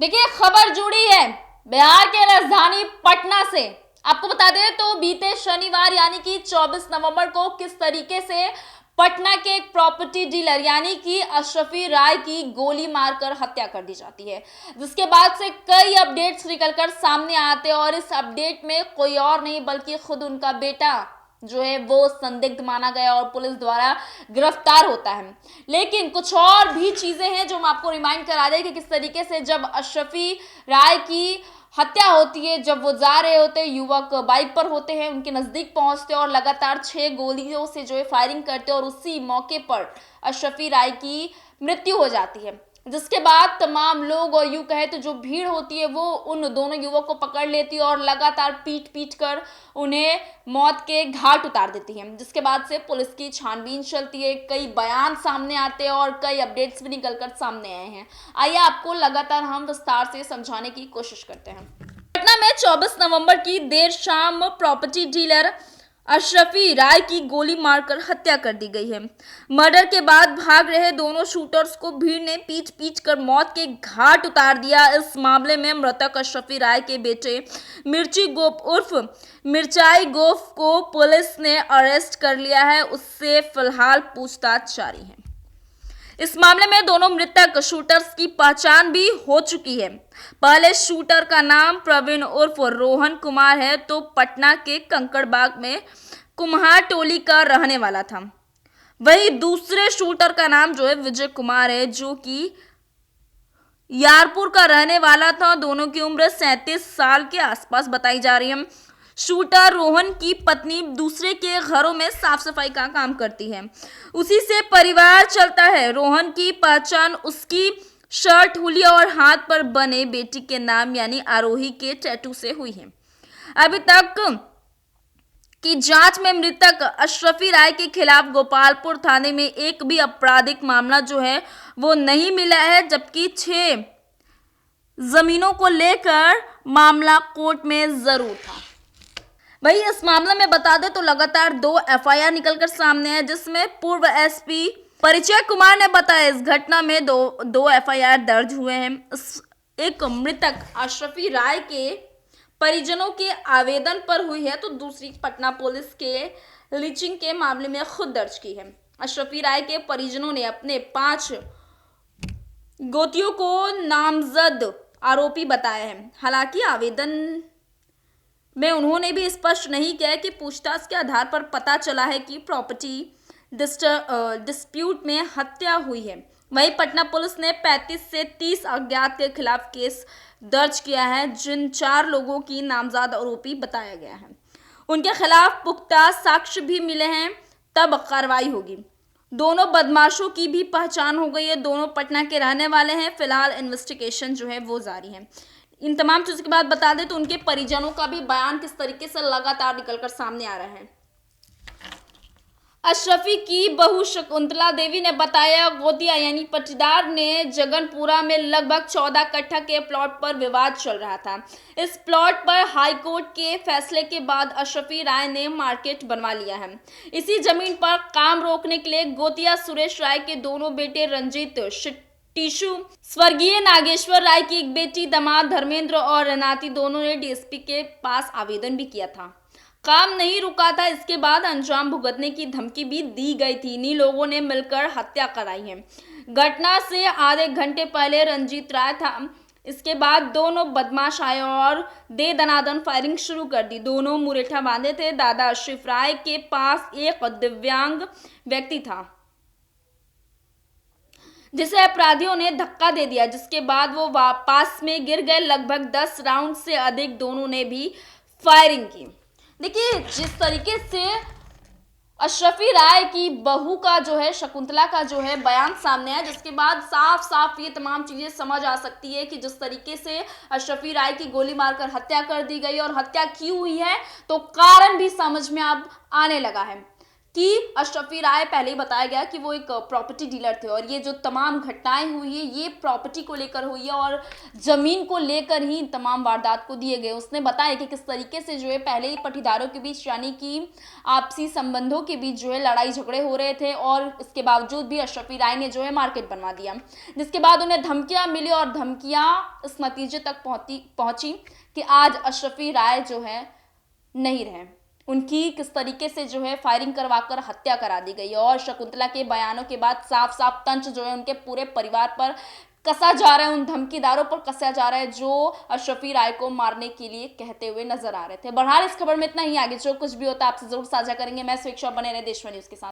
देखिए, खबर जुड़ी है बिहार के राजधानी पटना से। आपको बता दें तो बीते शनिवार यानी कि 24 नवंबर को किस तरीके से पटना के एक प्रॉपर्टी डीलर यानी कि अशरफी राय की गोली मारकर हत्या कर दी जाती है, जिसके बाद से कई अपडेट्स निकलकर सामने आते हैं और इस अपडेट में कोई और नहीं बल्कि खुद उनका बेटा जो है वो संदिग्ध माना गया और पुलिस द्वारा गिरफ्तार होता है। लेकिन कुछ और भी चीजें हैं जो हम आपको रिमाइंड करा दें कि किस तरीके से जब अशरफी राय की हत्या होती है, जब वो जा रहे होते हैं, युवक बाइक पर होते हैं, उनके नजदीक पहुंचते हैं और लगातार 6 गोलियों से जो है फायरिंग करते हैं और उसी मौके पर अशरफी राय की मृत्यु हो जाती है, जिसके बाद तमाम लोग और यूं कहे तो जो भीड़ होती है वो उन दोनों युवक को पकड़ लेती है और लगातार पीट पीट कर उन्हें मौत के घाट उतार देती है, जिसके बाद से पुलिस की छानबीन चलती है, कई बयान सामने आते हैं और कई अपडेट्स भी निकलकर सामने आए हैं। आइए आपको लगातार हम विस्तार से समझाने की कोशिश करते हैं। पटना में 24 नवंबर की देर शाम प्रॉपर्टी डीलर अशरफी राय की गोली मारकर हत्या कर दी गई है। मर्डर के बाद भाग रहे दोनों शूटर्स को भीड़ ने पीट पीट कर मौत के घाट उतार दिया। इस मामले में मृतक अशरफी राय के बेटे मिर्ची गोप उर्फ मिर्चाई गोफ को पुलिस ने अरेस्ट कर लिया है। उससे फिलहाल पूछताछ जारी है। इस मामले में दोनों मृतक शूटर्स की पहचान भी हो चुकी है। पहले शूटर का नाम प्रवीण उर्फ रोहन कुमार है, तो पटना के कंकड़बाग में कुम्हार टोली का रहने वाला था। वहीं दूसरे शूटर का नाम जो है विजय कुमार है, जो कि यारपुर का रहने वाला था। दोनों की उम्र 37 साल के आसपास बताई जा रही है। शूटर रोहन की पत्नी दूसरे के घरों में साफ सफाई का काम करती है, उसी से परिवार चलता है। रोहन की पहचान उसकी शर्ट, हुलिया और हाथ पर बने बेटी के नाम यानी आरोही के टैटू से हुई है। अभी तक की जांच में मृतक अशरफी राय के खिलाफ गोपालपुर थाने में एक भी आपराधिक मामला जो है वो नहीं मिला है, जबकि 6 जमीनों को लेकर मामला कोर्ट में जरूर था। वही इस मामले में बता दें तो लगातार 2 एफआईआर निकलकर सामने है, जिसमें पूर्व एसपी परिचय कुमार ने बताया इस घटना में दो एफआईआर दर्ज हुए हैं। एक मृतक अशरफी राय के परिजनों के आवेदन पर हुई है, तो दूसरी पटना पुलिस के लीचिंग के मामले में खुद दर्ज की है। अशरफी राय के परिजनों ने अपने 5 गोतियों को नामजद आरोपी बताया है। हालांकि आवेदन में उन्होंने भी स्पष्ट नहीं किया कि पूछताछ के आधार पर पता चला है कि प्रॉपर्टी डिस्प्यूट में हत्या हुई है। वहीं पटना पुलिस ने 35 से 30 अज्ञात के खिलाफ केस दर्ज किया है, जिन 4 लोगों की नामजद आरोपी बताया गया है। उनके खिलाफ पुख्ता साक्ष्य भी मिले हैं, तब कार्रवाई होगी। दोनों बदमाशों की भी पहचान हो गई है, दोनों पटना के रहने वाले हैं। फिलहाल इन्वेस्टिगेशन जो है वो जारी है। इन तमाम चीजों के बाद बता दें तो उनके परिजनों का भी बयान किस तरीके से लगातार निकलकर सामने आ रहा है। अशरफी की बहू शकुंतला देवी ने बताया, गोतिया यानी पटीदार ने जगनपुरा में लगभग 14 कट्ठा के प्लॉट पर विवाद चल रहा था। इस प्लॉट पर हाईकोर्ट के फैसले के बाद अशरफी राय ने मार्केट बनवा लिया है। इसी जमीन पर काम रोकने के लिए गोतिया सुरेश राय के दोनों बेटे रंजीत टिशु, स्वर्गीय नागेश्वर राय की एक बेटी, दामाद धर्मेंद्र और नाती दोनों ने डीएसपी के पास आवेदन भी किया था। काम नहीं रुका था, इसके बाद अंजाम भुगतने की धमकी भी दी गई थी। इन्हीं लोगों ने मिलकर हत्या कराई है। घटना से आधे घंटे पहले रंजीत राय था। इसके बाद दोनों बदमाश आए और दे दनादन फायरिंग शुरू कर दी। दोनों मुरेठा बांधे थे। दादा अशरफ राय के पास एक दिव्यांग व्यक्ति था, जिसे अपराधियों ने धक्का दे दिया, जिसके बाद वो वापस में गिर गए। लगभग 10 राउंड से अधिक दोनों ने भी फायरिंग की। देखिए, जिस तरीके से अशरफी राय की बहू का जो है, शकुंतला का जो है बयान सामने आया, जिसके बाद साफ साफ ये तमाम चीजें समझ आ सकती है कि जिस तरीके से अशरफी राय की गोली मारकर हत्या कर दी गई और हत्या क्यों हुई है, तो कारण भी समझ में अब आने लगा है। कि अशरफी राय पहले ही बताया गया कि वो एक प्रॉपर्टी डीलर थे और ये जो तमाम घटनाएं हुई है ये प्रॉपर्टी को लेकर हुई है और ज़मीन को लेकर ही तमाम वारदात को दिए गए। उसने बताया कि किस तरीके से जो है पहले ही पटीदारों के बीच यानी कि आपसी संबंधों के बीच जो है लड़ाई झगड़े हो रहे थे और इसके बावजूद भी अशरफी राय ने जो है मार्केट बनवा दिया, जिसके बाद उन्हें धमकियां मिली और धमकियां इस नतीजे तक पहुंची कि आज अशरफी राय जो है नहीं रहे। उनकी किस तरीके से जो है फायरिंग करवाकर हत्या करा दी गई और शकुंतला के बयानों के बाद साफ साफ तंज जो है उनके पूरे परिवार पर कसा जा रहा है, उन धमकीदारों पर कसा जा रहा है जो अशरफी राय को मारने के लिए कहते हुए नजर आ रहे थे। बहरहाल इस खबर में इतना ही, आगे जो कुछ भी होता है आपसे जरूर साझा करेंगे। मैं स्वेच्छा, बने रहे देश में न्यूज के साथ।